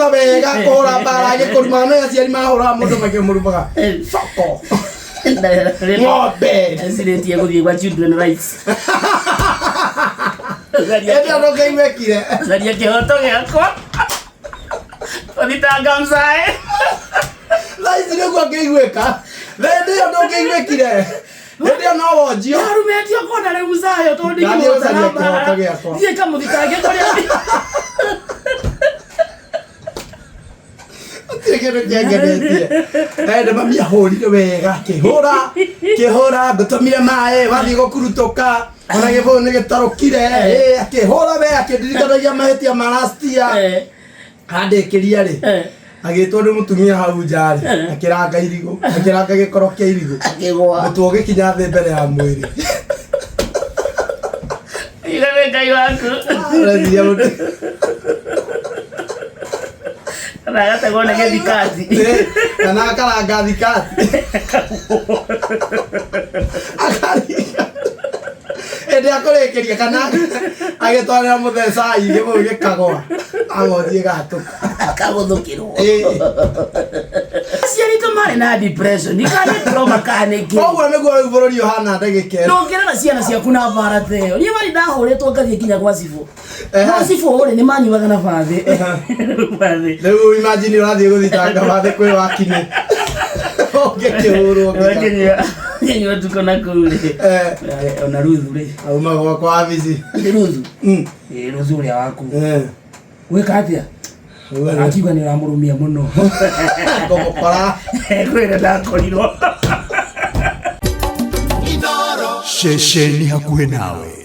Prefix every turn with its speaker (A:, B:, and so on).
A: Kona wega kora bara ge kuruma no aciari mahora mundu makimurumaga soko ng'ombe
B: asiretie guthie kwa children rights
A: Enda no kaimekire
B: zaria kihoto giakwa onitanga mzae
A: Laisi niguo ngeigwika ndio no kaimekire ndio no wonjio
B: arumetio kona le mzae tondi kihoto namba die kamuthitange kuria
A: Tegero kiangenetie ende mami ahorire wega kihora ngutumire mae wathi gukurutuka ona gibu ni gitarukire akihora we akindirikanagia mahetia marastia andikiria ri agitwo ni mutumia hau njari akiranga irigo akiranga gikoro kia irigo
B: akigwa
A: mutu gikinya thi mbere ya mwiri
B: ile ngai waku
A: arathia mutu
B: Raya te gone ke dikati.
A: Kana karanga dikati. Ende akorekeria kana agitwarira mutheca ige mu gikagwa. Agothie gatu.
B: Akagothukirwo. Ciari tumare na depression. Nikane trauma kane ki.
A: Koguo niguo bururi Yohana ndagikera.
B: Ndongera na ciana ciaku na bara teo. Ni bari ndahuritwo ngathie kinya kwa cifu. No cifu uri ni manyuaga na bathi. Bathi.
A: Leo imagine urathie guthitanga bathi kwi wakine. Ngekihurwo
B: ngekenya. Nyenyo tuko na kule. Ona ruthu ri.
A: Auma kwa avizi.
B: Ndi ruthu. Ruthu uri waku. Weka atia? Akiuga ni ramurumia muno.
A: Ngokora.
B: Kwira ndakorirwo.
C: Shesheni hakuhe nawe.